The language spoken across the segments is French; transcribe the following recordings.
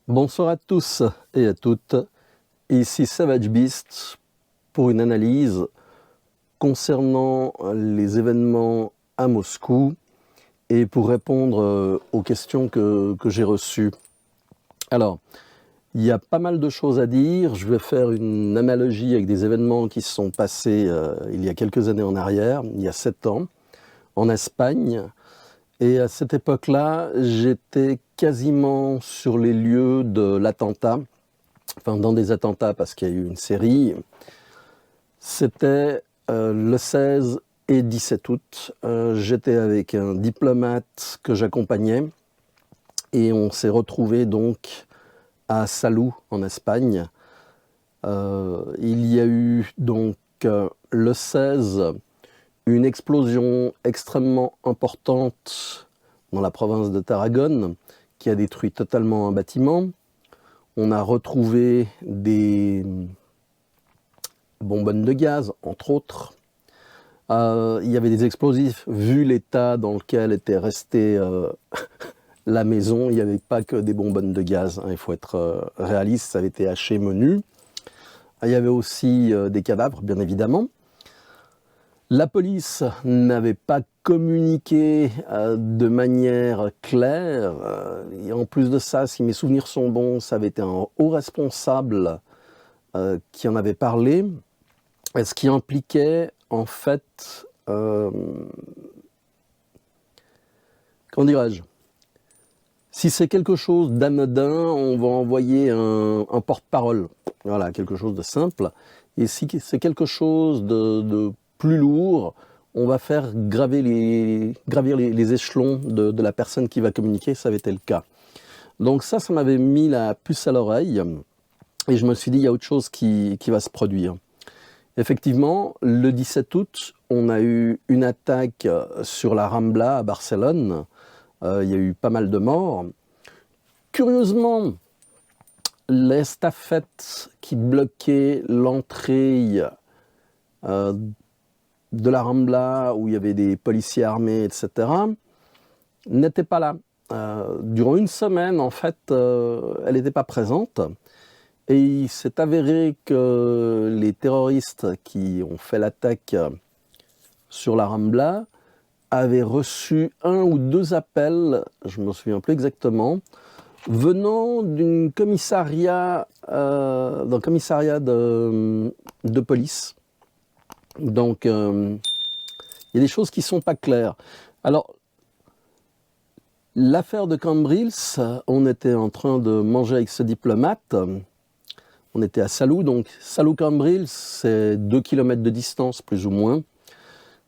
Bonsoir à tous et à toutes, ici Savage Beast pour une analyse concernant les événements à Moscou et pour répondre aux questions que j'ai reçues. Alors, il y a pas mal de choses à dire, je vais faire une analogie avec des événements qui se sont passés il y a quelques années en arrière, il y a 7 ans, en Espagne. Et à cette époque-là, j'étais quasiment sur les lieux de l'attentat, enfin dans des attentats parce qu'il y a eu une série. C'était le 16 et 17 août. J'étais avec un diplomate que j'accompagnais et on s'est retrouvés donc à Salou en Espagne. Il y a eu donc le 16 une explosion extrêmement importante dans la province de Tarragone qui a détruit totalement un bâtiment. On a retrouvé des bonbonnes de gaz, entre autres. Il y avait des explosifs, vu l'état dans lequel était restée la maison, il n'y avait pas que des bonbonnes de gaz, hein, il faut être réaliste, ça avait été haché menu. Il y avait aussi des cadavres, bien évidemment. La police n'avait pas communiqué de manière claire. Et en plus de ça, si mes souvenirs sont bons, ça avait été un haut responsable qui en avait parlé. Ce qui impliquait en fait, comment dirais-je, si c'est quelque chose d'anodin, on va envoyer un porte-parole. Voilà, quelque chose de simple. Et si c'est quelque chose de plus lourd, on va faire gravir les échelons de la personne qui va communiquer, ça avait été le cas. Donc ça m'avait mis la puce à l'oreille, et je me suis dit, il y a autre chose qui va se produire. Effectivement, le 17 août, on a eu une attaque sur la Rambla à Barcelone. Il y a eu pas mal de morts. Curieusement, l'estafette qui bloquait l'entrée de la Rambla, où il y avait des policiers armés, etc., n'était pas là. Durant une semaine, en fait, elle n'était pas présente. Et il s'est avéré que les terroristes qui ont fait l'attaque sur la Rambla avaient reçu 1 ou 2 appels, je ne me souviens plus exactement, venant d'un commissariat de police. Donc, il y a des choses qui ne sont pas claires. Alors, l'affaire de Cambrils, on était en train de manger avec ce diplomate. On était à Salou, donc Salou-Cambrils, c'est 2 km de distance, plus ou moins.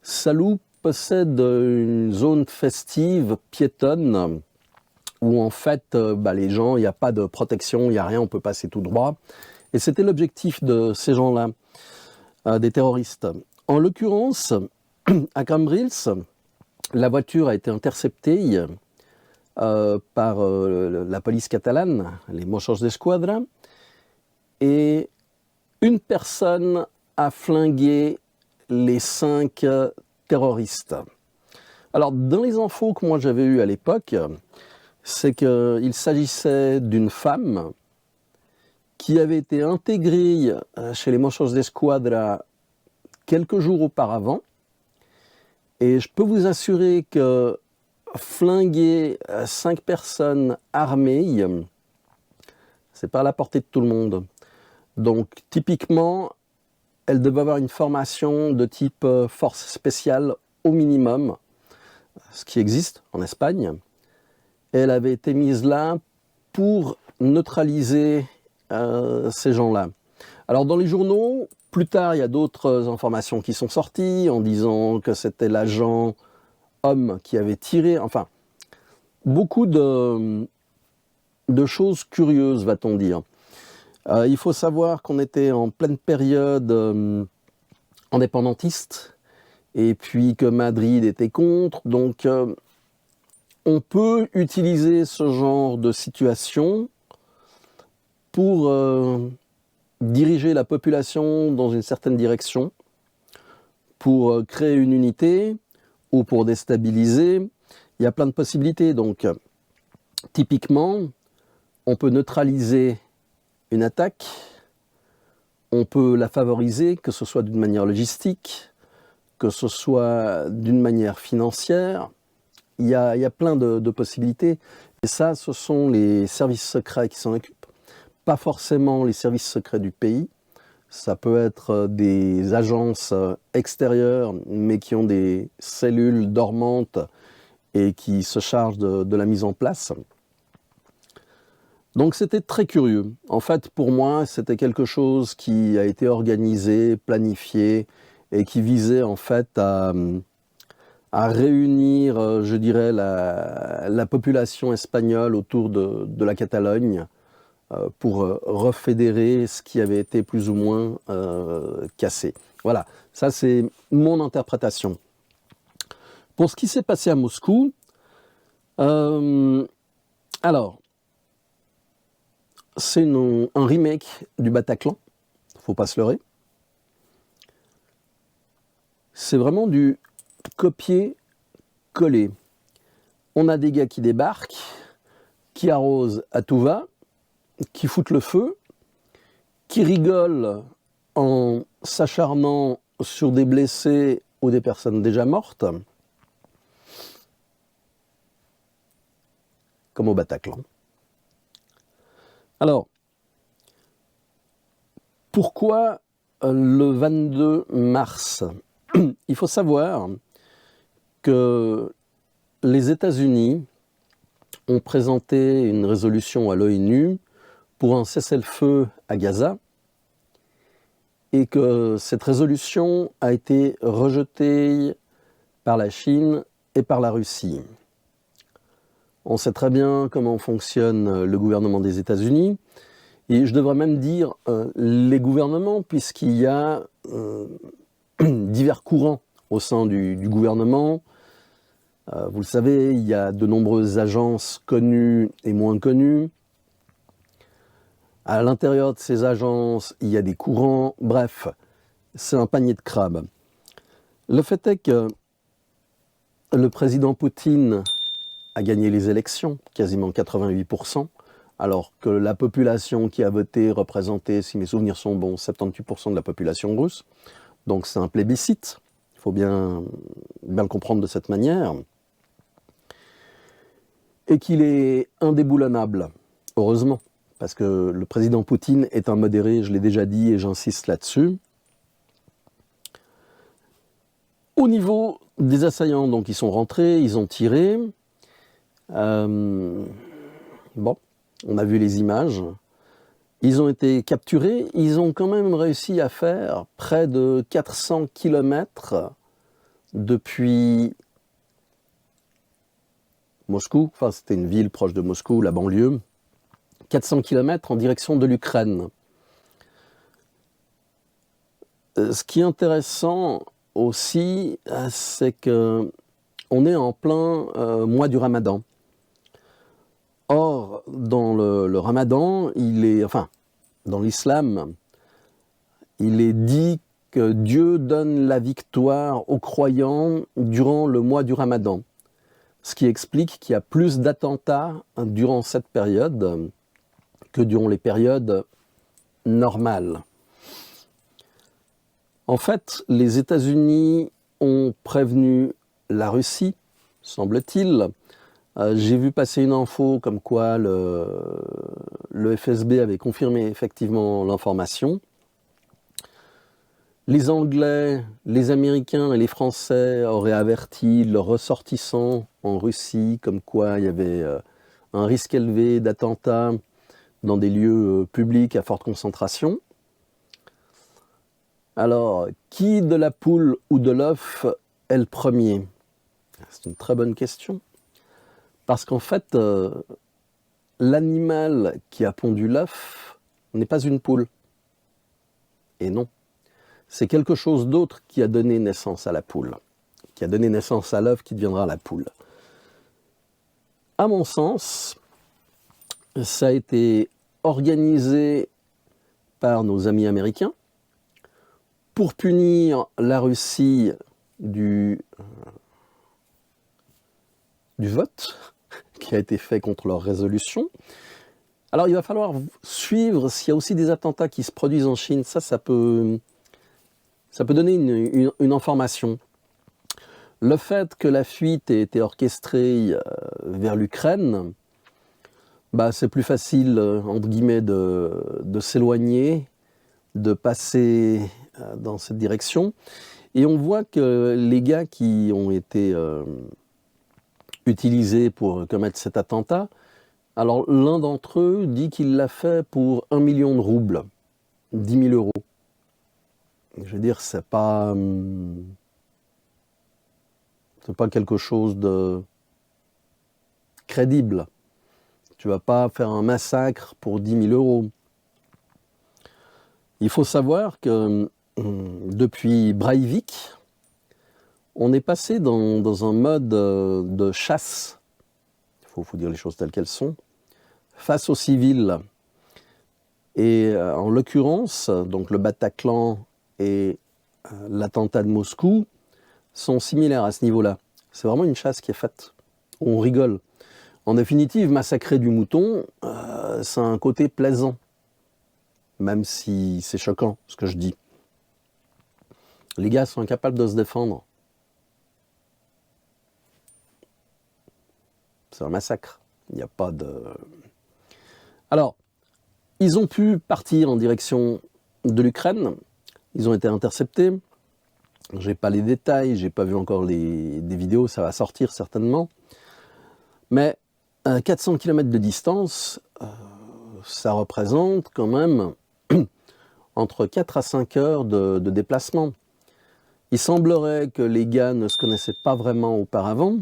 Salou possède une zone festive piétonne où en fait, les gens, il n'y a pas de protection, il n'y a rien, on peut passer tout droit. Et c'était l'objectif de ces gens-là, des terroristes. En l'occurrence, à Cambrils, la voiture a été interceptée par la police catalane, les Mossos d'Esquadra, et une personne a flingué les 5 terroristes. Alors, dans les infos que moi j'avais eues à l'époque, c'est qu'il s'agissait d'une femme qui avait été intégrée chez les Mossos d'Esquadra quelques jours auparavant. Et je peux vous assurer que flinguer 5 personnes armées, c'est pas à la portée de tout le monde. Donc, typiquement, elle devait avoir une formation de type force spéciale au minimum, ce qui existe en Espagne. Et elle avait été mise là pour neutraliser ces gens-là. Alors, dans les journaux, plus tard, il y a d'autres informations qui sont sorties en disant que c'était l'agent homme qui avait tiré. Enfin, beaucoup de choses curieuses, va-t-on dire. Il faut savoir qu'on était en pleine période indépendantiste et puis que Madrid était contre. Donc, on peut utiliser ce genre de situation pour diriger la population dans une certaine direction, pour créer une unité ou pour déstabiliser. Il y a plein de possibilités. Donc, typiquement, on peut neutraliser une attaque, on peut la favoriser, que ce soit d'une manière logistique, que ce soit d'une manière financière. Il y a plein de possibilités. Et ça, ce sont les services secrets qui s'en occupent. Pas forcément les services secrets du pays. Ça peut être des agences extérieures, mais qui ont des cellules dormantes et qui se chargent de la mise en place. Donc c'était très curieux. En fait, pour moi, c'était quelque chose qui a été organisé, planifié, et qui visait en fait à réunir, je dirais, la population espagnole autour de la Catalogne pour refédérer ce qui avait été plus ou moins cassé. Voilà, ça c'est mon interprétation. Pour ce qui s'est passé à Moscou, alors, c'est un remake du Bataclan, faut pas se leurrer. C'est vraiment du copier-coller. On a des gars qui débarquent, qui arrosent à tout va, qui foutent le feu, qui rigolent en s'acharnant sur des blessés ou des personnes déjà mortes, comme au Bataclan. Alors, pourquoi le 22 mars? Il faut savoir que les États-Unis ont présenté une résolution à l'ONU pour un cessez-le-feu à Gaza et que cette résolution a été rejetée par la Chine et par la Russie. On sait très bien comment fonctionne le gouvernement des États-Unis, et je devrais même dire les gouvernements, puisqu'il y a divers courants au sein du gouvernement. Vous le savez, il y a de nombreuses agences connues et moins connues. À l'intérieur de ces agences, il y a des courants. Bref, c'est un panier de crabes. Le fait est que le président Poutine a gagné les élections, quasiment 88%, alors que la population qui a voté représentait, si mes souvenirs sont bons, 78% de la population russe. Donc c'est un plébiscite, il faut bien le comprendre de cette manière. Et qu'il est indéboulonnable, heureusement, parce que le président Poutine est un modéré, je l'ai déjà dit et j'insiste là-dessus. Au niveau des assaillants, donc ils sont rentrés, ils ont tiré. Bon, on a vu les images. Ils ont été capturés. Ils ont quand même réussi à faire près de 400 km depuis Moscou. Enfin, c'était une ville proche de Moscou, la banlieue. 400 km en direction de l'Ukraine. Ce qui est intéressant aussi, c'est que on est en plein mois du Ramadan. Or, dans le Ramadan, dans l'islam, il est dit que Dieu donne la victoire aux croyants durant le mois du Ramadan. Ce qui explique qu'il y a plus d'attentats durant cette période que durant les périodes normales. En fait, les États-Unis ont prévenu la Russie, semble-t-il. J'ai vu passer une info comme quoi le FSB avait confirmé effectivement l'information. Les Anglais, les Américains et les Français auraient averti leurs ressortissants en Russie comme quoi il y avait un risque élevé d'attentats dans des lieux publics à forte concentration. Alors, qui de la poule ou de l'œuf est le premier? C'est une très bonne question. Parce qu'en fait, l'animal qui a pondu l'œuf n'est pas une poule. Et non. C'est quelque chose d'autre qui a donné naissance à la poule, qui a donné naissance à l'œuf qui deviendra la poule. À mon sens, ça a été organisé par nos amis américains pour punir la Russie du vote qui a été fait contre leur résolution. Alors il va falloir suivre s'il y a aussi des attentats qui se produisent en Chine. Ça peut donner une information. Le fait que la fuite ait été orchestrée vers l'Ukraine, bah, c'est plus facile, entre guillemets, de s'éloigner, de passer dans cette direction. Et on voit que les gars qui ont été utilisés pour commettre cet attentat, alors l'un d'entre eux dit qu'il l'a fait pour 1 million de roubles, 10 000 €. Je veux dire, c'est pas quelque chose de crédible. Tu vas pas faire un massacre pour 10 000 €. Il faut savoir que depuis Breivik, on est passé dans un mode de chasse, il faut dire les choses telles qu'elles sont, face aux civils. Et en l'occurrence, donc le Bataclan et l'attentat de Moscou sont similaires à ce niveau-là. C'est vraiment une chasse qui est faite. On rigole. En définitive, massacrer du mouton, c'est un côté plaisant. Même si c'est choquant, ce que je dis. Les gars sont incapables de se défendre. C'est un massacre. Il n'y a pas de... Alors, ils ont pu partir en direction de l'Ukraine. Ils ont été interceptés. Je n'ai pas les détails, je n'ai pas vu encore des vidéos, ça va sortir certainement. Mais à 400 km de distance, ça représente quand même entre 4 à 5 heures de déplacement. Il semblerait que les gars ne se connaissaient pas vraiment auparavant.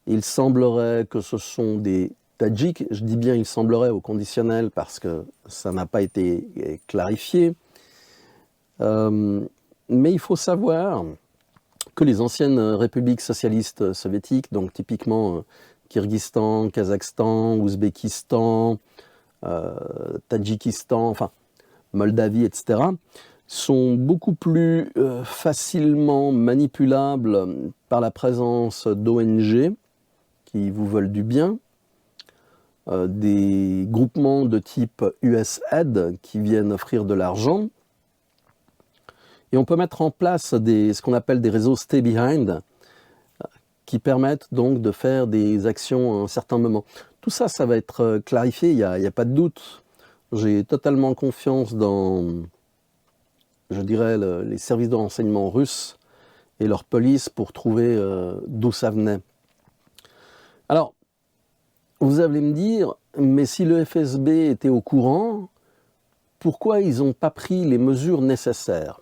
Il semblerait que ce sont des Tadjiks. Je dis bien il semblerait au conditionnel parce que ça n'a pas été clarifié. Mais il faut savoir que les anciennes républiques socialistes soviétiques, donc typiquement Kirghizistan, Kazakhstan, Ouzbékistan, Tadjikistan, enfin Moldavie, etc., sont beaucoup plus facilement manipulables par la présence d'ONG qui vous veulent du bien, des groupements de type USAID qui viennent offrir de l'argent. Et on peut mettre en place ce qu'on appelle des réseaux stay behind qui permettent donc de faire des actions à un certain moment. Tout ça, ça va être clarifié, il n'y a pas de doute. J'ai totalement confiance dans, je dirais, les services de renseignement russes et leur police pour trouver d'où ça venait. Alors, vous allez me dire, mais si le FSB était au courant, pourquoi ils n'ont pas pris les mesures nécessaires ?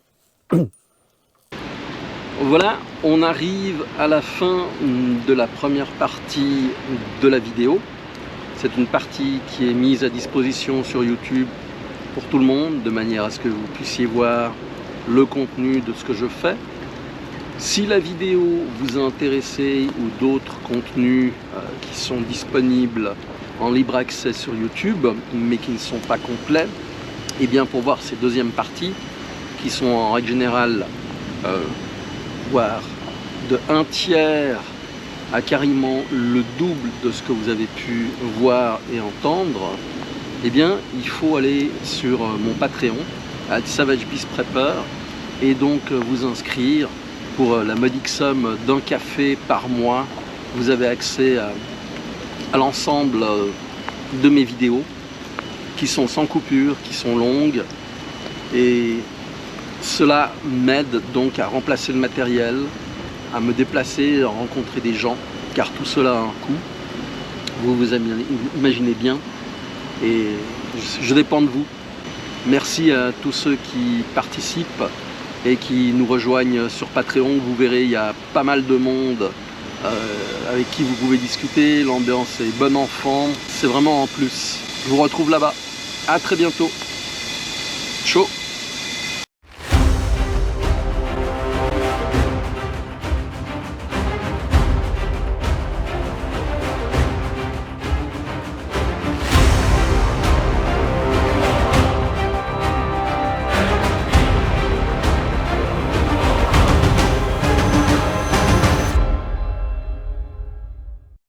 Voilà, on arrive à la fin de la première partie de la vidéo. C'est une partie qui est mise à disposition sur YouTube pour tout le monde, de manière à ce que vous puissiez voir le contenu de ce que je fais. Si la vidéo vous a intéressé ou d'autres contenus qui sont disponibles en libre accès sur YouTube, mais qui ne sont pas complets, et bien pour voir ces deuxièmes parties, qui sont en règle générale voire de 1/3 à carrément le double de ce que vous avez pu voir et entendre, eh bien il faut aller sur mon Patreon, @SavageBeastPrepper, et donc vous inscrire pour la modique somme d'1 café par mois. Vous avez accès à l'ensemble de mes vidéos qui sont sans coupure, qui sont longues, et cela m'aide donc à remplacer le matériel, à me déplacer, à rencontrer des gens, car tout cela a un coût. Vous imaginez bien, et je dépends de vous. Merci à tous ceux qui participent et qui nous rejoignent sur Patreon. Vous verrez, il y a pas mal de monde avec qui vous pouvez discuter. L'ambiance est bon enfant, c'est vraiment en plus. Je vous retrouve là-bas. À très bientôt. Ciao.